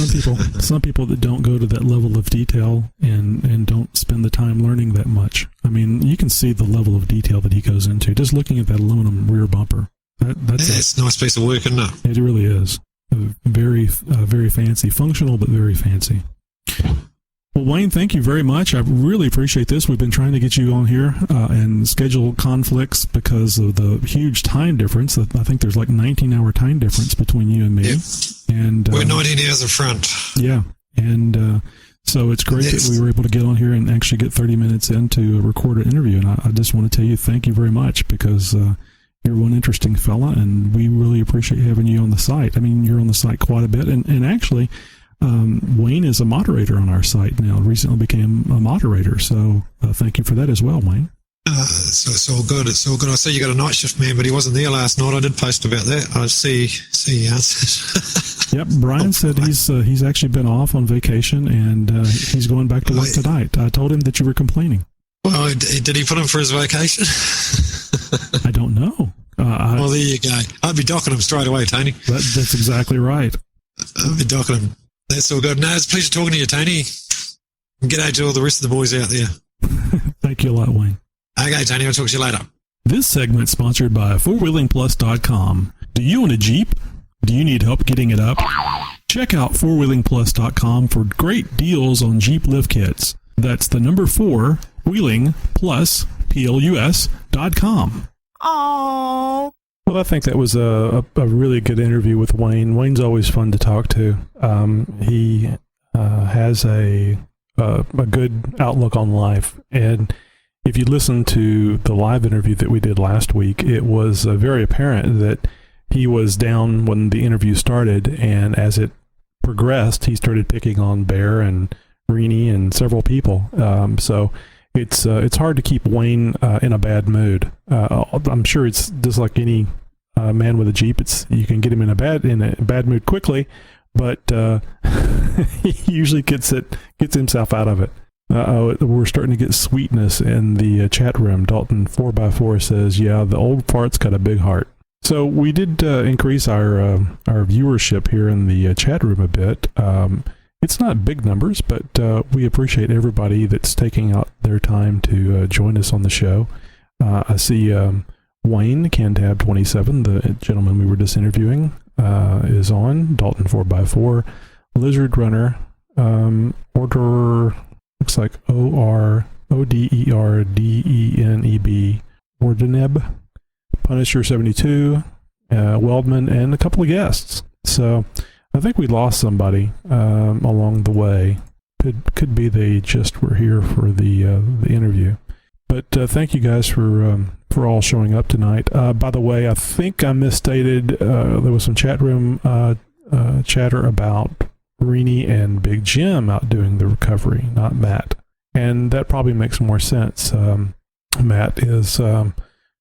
some people that don't go to that level of detail and don't spend the time learning that much. I mean, you can see the level of detail that he goes into just looking at that aluminum rear bumper. It's a nice piece of work, isn't it? It really is. Very fancy, functional, but very fancy. Well, Wayne, thank you very much. I really appreciate this. We've been trying to get you on here and schedule conflicts because of the huge time difference. I think there's like 19-hour time difference between you and me. Yep. And we're 19 hours in front. Yeah. And so it's great that we were able to get on here and actually get 30 minutes in to record an interview. And I just want to tell you thank you very much, because you're one interesting fella, and we really appreciate having you on the site. I mean, you're on the site quite a bit. And actually, Wayne is a moderator on our site now, recently became a moderator. So thank you for that as well, Wayne. So it's all good. It's all good. I see you got a night shift man, but he wasn't there last night. I did post about that. I see he answered. Yep. Brian said he's actually been off on vacation, and he's going back to work tonight. I told him that you were complaining. Well, did he put him for his vacation? I don't know. Well, there you go. I'd be docking him straight away, Tony. That's exactly right. I'd be docking him. That's all good. No, it's a pleasure talking to you, Tony. And g'day to all the rest of the boys out there. Thank you a lot, Wayne. Okay, Tony, I'll talk to you later. This segment is sponsored by FourWheelingPlus.com. Do you own a Jeep? Do you need help getting it up? Check out fourwheelingplus.com for great deals on Jeep lift kits. That's the number 4, wheelingplus.com. Aww. Well, I think that was a really good interview with Wayne. Wayne's always fun to talk to. He has a good outlook on life. And if you listen to the live interview that we did last week, it was very apparent that he was down when the interview started, and as it progressed, he started picking on Bear and Rini and several people. So it's hard to keep Wayne in a bad mood. I'm sure it's just like any man with a Jeep. You can get him in a bad mood quickly, but he usually gets himself out of it. We're starting to get sweetness in the chat room. Dalton 4x4 says, "Yeah, the old fart's got a big heart." So we did increase our viewership here in the chat room a bit. It's not big numbers, but we appreciate everybody that's taking out their time to join us on the show. I see Wayne, Cantab 27, the gentleman we were just interviewing, is on. Dalton 4x4, Lizard Runner, Order, looks like ORODERDENEB, Ordeneb, Punisher 72, Weldman, and a couple of guests. So I think we lost somebody along the way. Could be they just were here for the interview. But thank you guys for all showing up tonight. By the way, I think I misstated. There was some chat room chatter about Rini and Big Jim out doing the recovery, not Matt. And that probably makes more sense. Matt is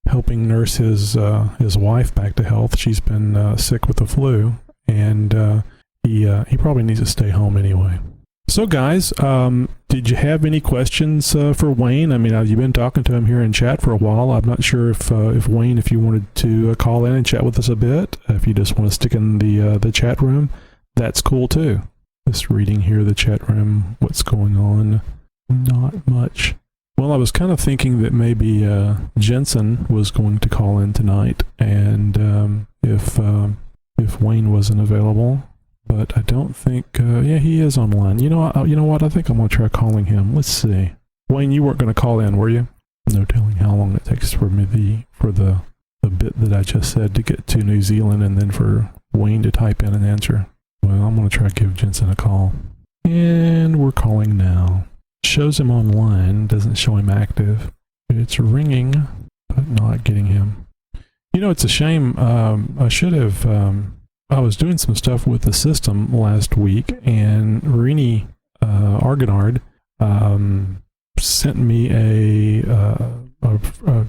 helping nurse his wife back to health. She's been sick with the flu, and he probably needs to stay home anyway. So guys, did you have any questions for Wayne? I mean, you've been talking to him here in chat for a while. I'm not sure if Wayne, if you wanted to call in and chat with us a bit, if you just want to stick in the chat room, that's cool too. Just reading here the chat room, what's going on? Not much. Well, I was kind of thinking that maybe Jensen was going to call in tonight, and if Wayne wasn't available. But I don't think, yeah, he is online. You know what? I think I'm going to try calling him. Let's see. Wayne, you weren't going to call in, were you? No telling how long it takes for me for the bit that I just said to get to New Zealand, and then for Wayne to type in an answer. Well, I'm going to try to give Jensen a call. And we're calling now. Shows him online, doesn't show him active. It's ringing, but not getting him. You know, it's a shame. I should have... I was doing some stuff with the system last week, and Rini Argonard sent me a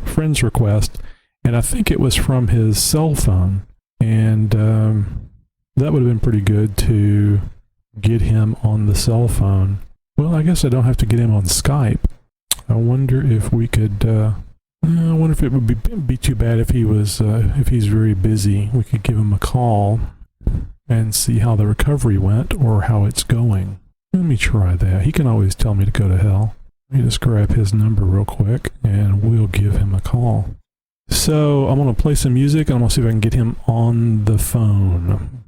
friend's request, and I think it was from his cell phone, and that would have been pretty good to get him on the cell phone. Well, I guess I don't have to get him on Skype. I wonder if we could... I wonder if it would be too bad if if he's very busy. We could give him a call and see how the recovery went or how it's going. Let me try that. He can always tell me to go to hell. Let me just grab his number real quick and we'll give him a call. So I'm going to play some music and I'm going to see if I can get him on the phone.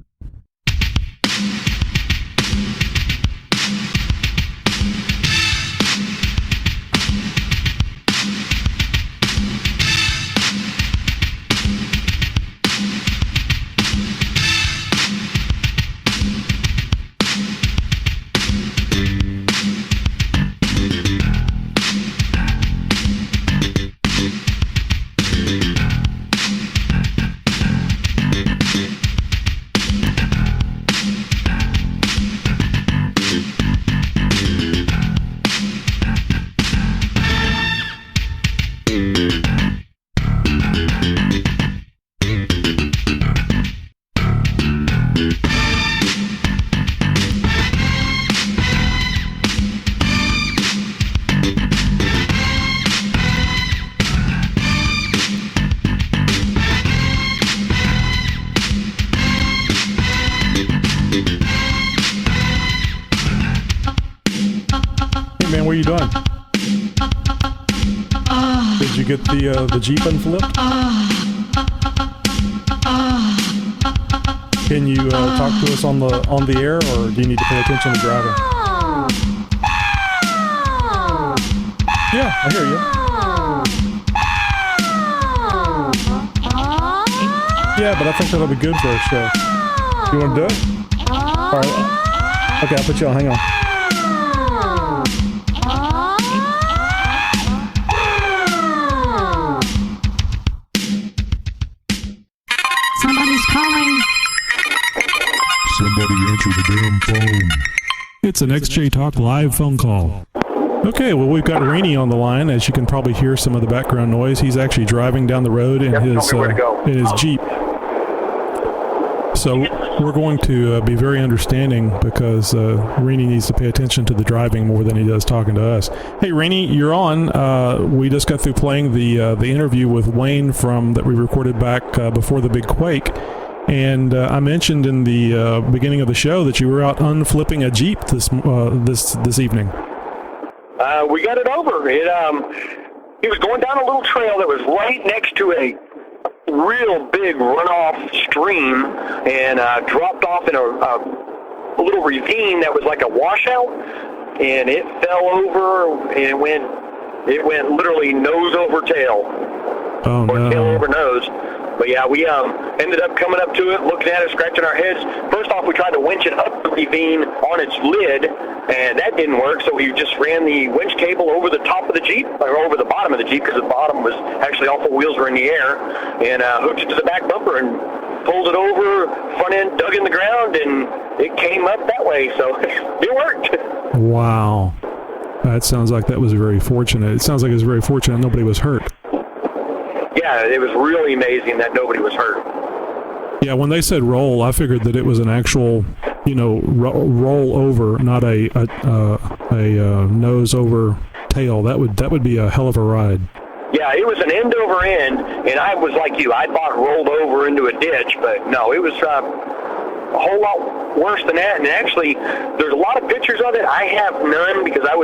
What are you doing? Did you get the Jeep unflipped? Can you talk to us on the air, or do you need to pay attention to driving? Yeah, I hear you. Yeah, but I think that'll be good for our show. You want to do it? All right. Okay, I'll put you on. Hang on. Somebody's calling. Somebody answer the damn phone. It's an XJ Talk live phone call. Okay, well, we've got Rainey on the line. As you can probably hear some of the background noise, he's actually driving down the road in his Jeep. So we're going to be very understanding because Rini needs to pay attention to the driving more than he does talking to us. Hey, Rainey, you're on. We just got through playing the interview with Wayne that we recorded back before the big quake. And I mentioned in the beginning of the show that you were out unflipping a Jeep this evening. We got it over. He was going down a little trail that was right next to a real big runoff stream and dropped off in a little ravine that was like a washout, and it fell over and it went literally nose over tail. Oh, or no. tail over nose. But yeah, we ended up coming up to it, looking at it, scratching our heads. First off, we tried to winch it up the ravine on its lid, and that didn't work, so we just ran the winch cable over the top of the Jeep, or over the bottom of the Jeep, because the bottom was actually all four wheels were in the air, and hooked it to the back bumper and pulled it over, front end dug in the ground, and it came up that way, so it worked. Wow. That sounds like that was very fortunate. It sounds like it was very fortunate nobody was hurt. Yeah, it was really amazing that nobody was hurt. Yeah, when they said roll, I figured that it was an actual, roll over, not a nose over tail. That would be a hell of a ride. Yeah, it was an end over end, and I was like you. I thought it rolled over into a ditch, but no, it was a whole lot worse than that. And actually, there's a lot of pictures of it. I have none because I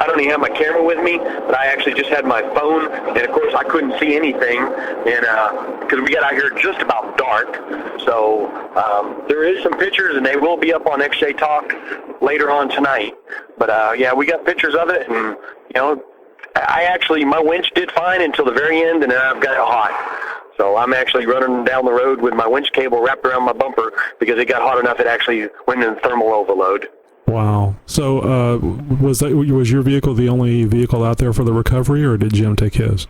don't even have my camera with me, but I actually just had my phone, and of course I couldn't see anything, and because we got out here just about dark. So there is some pictures, and they will be up on XJ Talk later on tonight. But yeah, we got pictures of it, and my winch did fine until the very end, and then I've got it hot. So I'm actually running down the road with my winch cable wrapped around my bumper because it got hot enough it actually went in thermal overload. Wow. So was your vehicle the only vehicle out there for the recovery, or did Jim take his?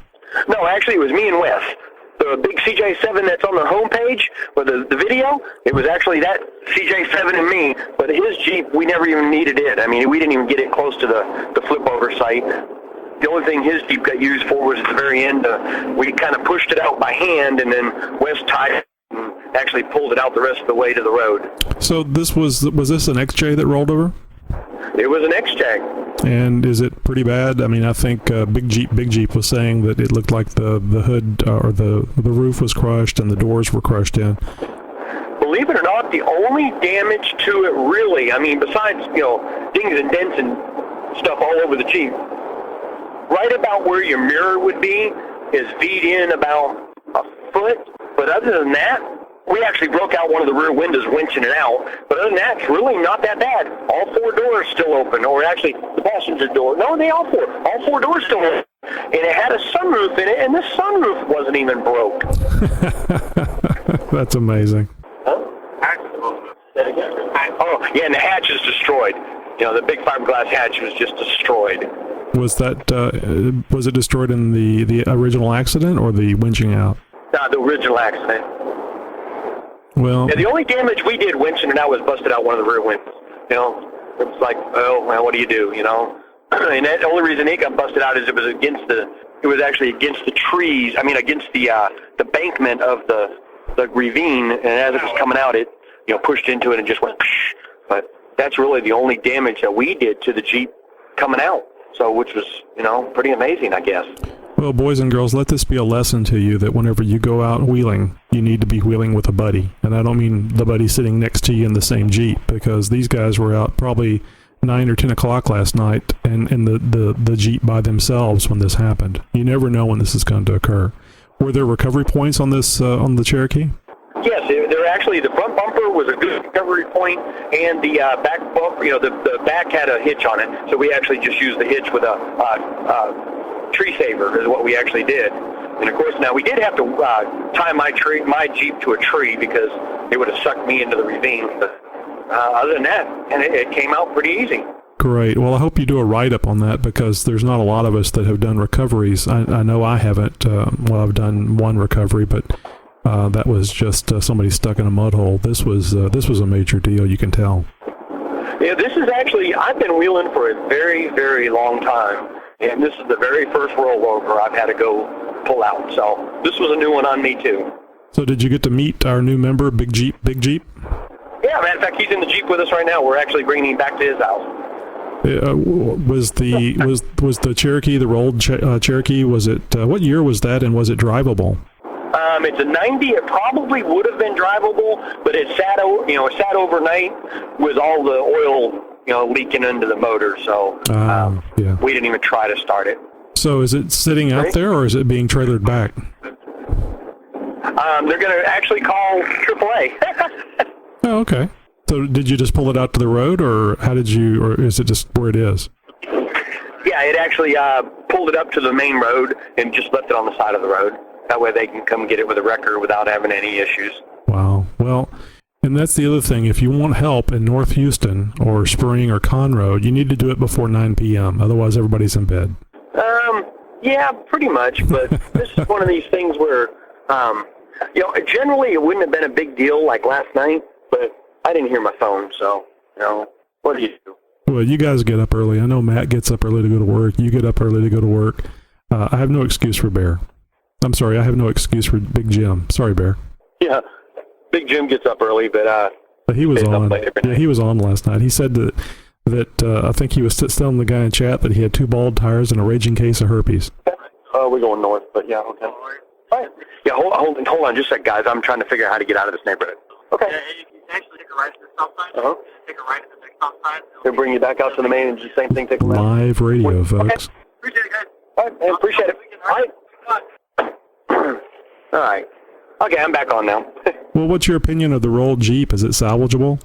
No, actually it was me and Wes. The big CJ7 that's on the homepage with the video, it was actually that CJ7 and me, but his Jeep, we never even needed it. I mean, we didn't even get it close to the flip over site. The only thing his Jeep got used for was at the very end. We kind of pushed it out by hand, and then Wes tied it and actually pulled it out the rest of the way to the road. So this was this an XJ that rolled over? It was an XJ. And is it pretty bad? I mean, I think Big Jeep was saying that it looked like the hood or the roof was crushed and the doors were crushed in. Believe it or not, the only damage to it really, I mean, besides, dings and dents and stuff all over the Jeep, right about where your mirror would be is V'd in about a foot. But other than that, we actually broke out one of the rear windows winching it out. But other than that, it's really not that bad. All four doors still open, or actually the passenger door. No, all four doors still open. And it had a sunroof in it, and the sunroof wasn't even broke. That's amazing. Huh? Oh, yeah, and the hatch is destroyed. The big fiberglass hatch was just destroyed. Was it destroyed in the original accident or the winching out? The original accident. Well, yeah, the only damage we did winching it out was busted out one of the rear windows. It was like, oh, well, what do you do, And the only reason it got busted out is it was actually against the trees. I mean, against the bankment of the ravine, and as it was coming out, it pushed into it and just went. Psh. But that's really the only damage that we did to the Jeep coming out. So, which was, pretty amazing, I guess. Well, boys and girls, let this be a lesson to you that whenever you go out wheeling, you need to be wheeling with a buddy. And I don't mean the buddy sitting next to you in the same Jeep, because these guys were out probably 9 or 10 o'clock last night and in the Jeep by themselves when this happened. You never know when this is going to occur. Were there recovery points on this on the Cherokee? Yes, there actually, the front bumper was a good recovery point, and the back bumper, the back had a hitch on it. So we actually just used the hitch with a tree saver is what we actually did. And of course, now we did have to tie my Jeep to a tree because it would have sucked me into the ravine. But other than that, and it came out pretty easy. Great. Well, I hope you do a write-up on that because there's not a lot of us that have done recoveries. I know I haven't. I've done one recovery, but that was just somebody stuck in a mud hole. This was a major deal, you can tell. Yeah, this is actually, I've been wheeling for a very, very long time, and this is the very first rollover I've had to go pull out. So this was a new one on me, too. So did you get to meet our new member, Big Jeep? Yeah, matter of fact, he's in the Jeep with us right now. We're actually bringing him back to his house. Was the Cherokee, the rolled Cherokee, was it, what year was that, and was it drivable? It's a 90. It probably would have been drivable, but it sat overnight with all the oil, leaking into the motor. So we didn't even try to start it. So is it sitting out there, or is it being trailered back? They're going to actually call AAA. Oh, okay. So did you just pull it out to the road, or or is it just where it is? Yeah, it actually pulled it up to the main road and just left it on the side of the road. That way they can come get it with a wrecker without having any issues. Wow. Well, and that's the other thing. If you want help in North Houston or Spring or Conroe, you need to do it before 9 p.m. Otherwise, everybody's in bed. Yeah, pretty much. But this is one of these things where, generally it wouldn't have been a big deal like last night, but I didn't hear my phone, so, what do you do? Well, you guys get up early. I know Matt gets up early to go to work. You get up early to go to work. I have no excuse for Bear. I'm sorry, I have no excuse for Big Jim. Sorry, Bear. Yeah, Big Jim gets up early, but he was on. Yeah, he was on last night. He said that I think he was telling the guy in chat that he had 2 bald tires and a raging case of herpes. We're going north, but yeah, okay. All right. Yeah, hold on just a sec, guys. I'm trying to figure out how to get out of this neighborhood. Okay. Yeah, you can actually take a right to the south side. Uh-huh. Take a right to the next south side. They'll bring you back out to the main and do the same thing. Take a left. Live radio, folks. Okay. Appreciate it, guys. All right, man. Appreciate it. All right. All right. Okay, I'm back on now. Well, what's your opinion of the rolled Jeep? Is it salvageable?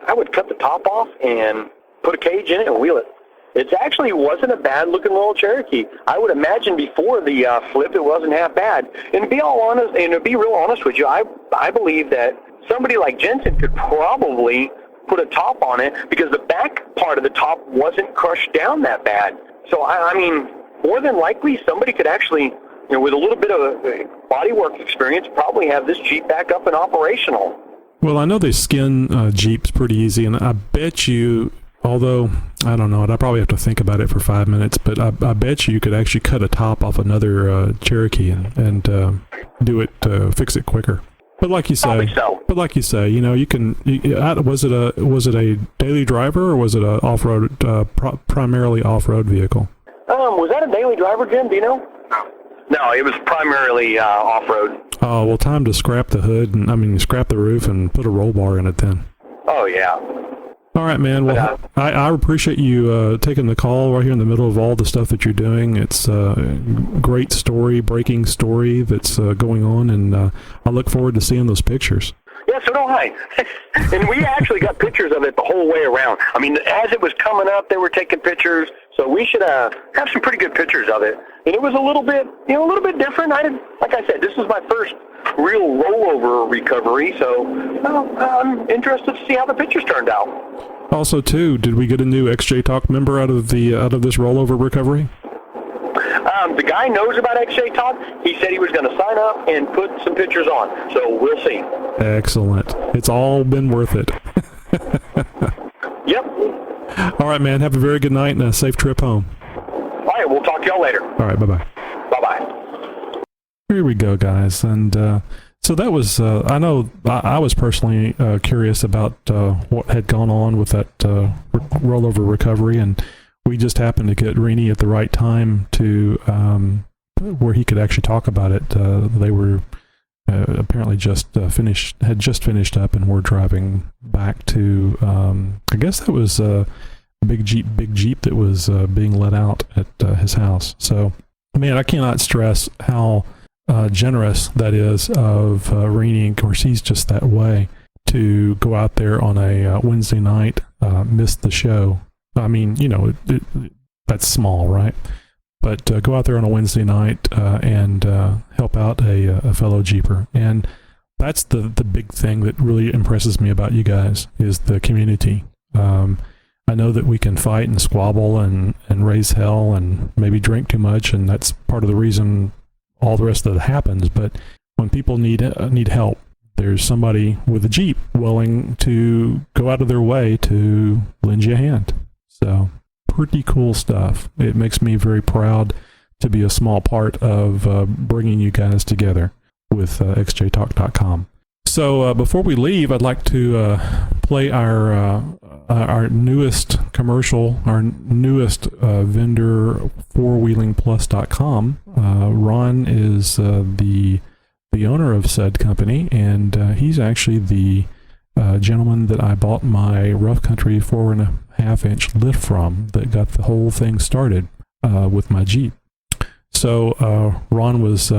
I would cut the top off and put a cage in it and wheel it. It actually wasn't a bad looking rolled Cherokee. I would imagine before the flip, it wasn't half bad. And to be real honest with you, I believe that somebody like Jensen could probably put a top on it because the back part of the top wasn't crushed down that bad. So I mean, more than likely, somebody could actually, with a little bit of bodywork experience, probably have this Jeep back up and operational. Well, I know they skin Jeeps pretty easy, and I bet you, although, I don't know, I'd probably have to think about it for 5 minutes, but I bet you could actually cut a top off another Cherokee and do it, fix it quicker. But like you say, you can. Was it a daily driver or was it a off-road, primarily off-road vehicle? Was that a daily driver, Jim? Do you know? No, it was primarily off-road. Oh, well, time to scrap the hood scrap the roof and put a roll bar in it then. Oh yeah. All right, man. Well, I appreciate you taking the call right here in the middle of all the stuff that you're doing. It's a great story, breaking story that's going on, and I look forward to seeing those pictures. Yeah, so do I. And we actually got pictures of it the whole way around. I mean, as it was coming up, they were taking pictures, so we should have some pretty good pictures of it. And it was a little bit different. Like I said, this is my first real rollover recovery, so I'm interested to see how the pictures turned out. Also, too, did we get a new XJ Talk member out of this rollover recovery? The guy knows about XJ Talk. He said he was going to sign up and put some pictures on, so we'll see. Excellent. It's all been worth it. Yep. All right, man. Have a very good night and a safe trip home. All right, we'll talk to y'all later. All right, bye-bye. Bye-bye. Here we go, guys. And so that was, I know I was personally curious about what had gone on with that rollover recovery, and we just happened to get Rini at the right time to where he could actually talk about it. They were apparently just finished up, and were driving back to, I guess that was a big Jeep that was being let out at his house. So, man, I cannot stress how generous that is of Rini. Of course, he's just that way, to go out there on a Wednesday night, miss the show. I mean, that's small, right? But go out there on a Wednesday night and help out a fellow Jeeper. And that's the big thing that really impresses me about you guys, is the community. I know that we can fight and squabble and raise hell and maybe drink too much, and that's part of the reason all the rest of it happens. But when people need help, there's somebody with a Jeep willing to go out of their way to lend you a hand. So pretty cool stuff. It makes me very proud to be a small part of bringing you guys together with xjtalk.com. So before we leave, I'd like to play our newest commercial, our newest vendor, fourwheelingplus.com. Ron is the owner of said company, and he's actually the gentleman that I bought my rough country 4.5-inch lift from, that got the whole thing started with my Jeep. So Ron was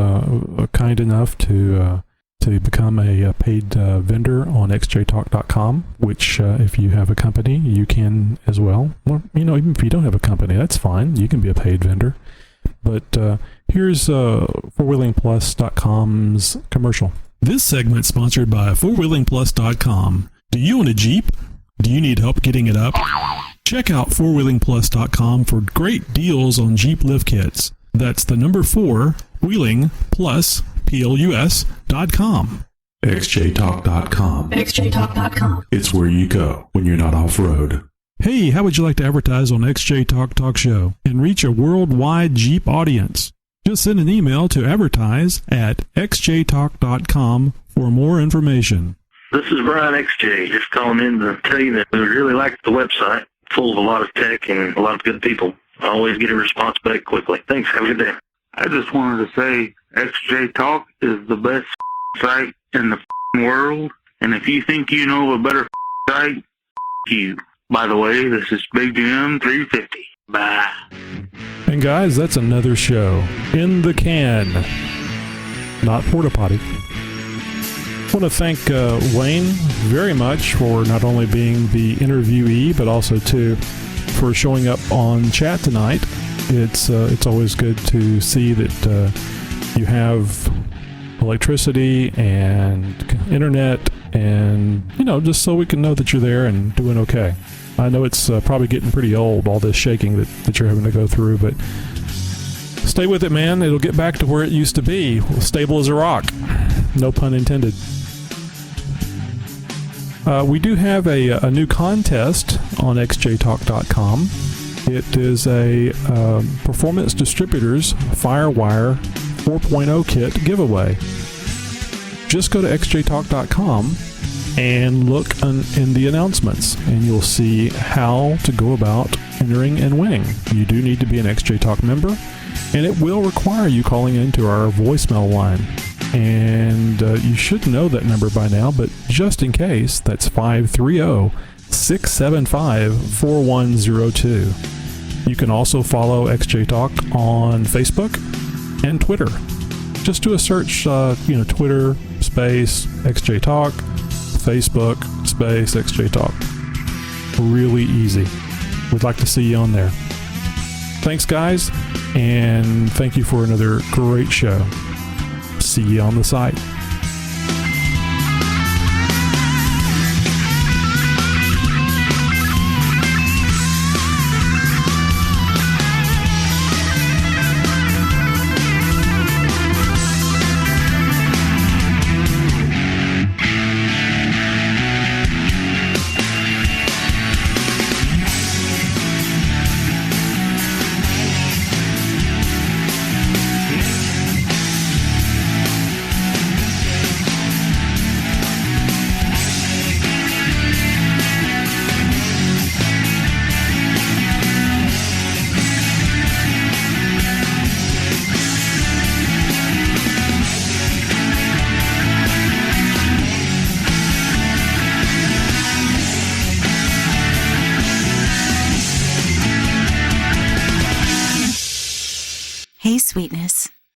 kind enough to become a paid vendor on xjtalk.com, which if you have a company, you can as well. Well, even if you don't have a company, that's fine. You can be a paid vendor. But here's fourwheelingplus.com's commercial. This segment sponsored by fourwheelingplus.com. Do you own a Jeep? Do you need help getting it up? Check out fourwheelingplus.com for great deals on Jeep lift kits. That's the number 4, Wheeling Plus, PLUS.com. xjtalk.com. xjtalk.com. It's where you go when you're not off-road. Hey, how would you like to advertise on XJ Talk Show and reach a worldwide Jeep audience? Just send an email to advertise@xjtalk.com for more information. This is Brian XJ, just calling in to tell you that we really like the website, full of a lot of tech and a lot of good people. I always get a response back quickly. Thanks. Have a good day. I just wanted to say XJ Talk is the best site in the world, and if you think you know of a better site, you. By the way, this is Big Jim 350. Bye. And guys, that's another show in the can. Not porta potty. I want to thank Wayne very much for not only being the interviewee, but also for showing up on chat tonight. It's always good to see that you have electricity and internet, and just so we can know that you're there and doing okay. I know it's probably getting pretty old, all this shaking that you're having to go through, but stay with it, man. It'll get back to where it used to be, stable as a rock. No pun intended. We do have a new contest on xjtalk.com. It is a Performance Distributors Firewire 4.0 kit giveaway. Just go to xjtalk.com and look in the announcements, and you'll see how to go about entering and winning. You do need to be an XJ Talk member, and it will require you calling into our voicemail line. And you should know that number by now, but just in case, that's 530-675-4102. You can also follow XJ Talk on Facebook and Twitter. Just do a search, Twitter space XJ Talk, Facebook space XJ Talk. Really easy. We'd like to see you on there. Thanks, guys, and thank you for another great show. See you on the site. Hey, sweetness.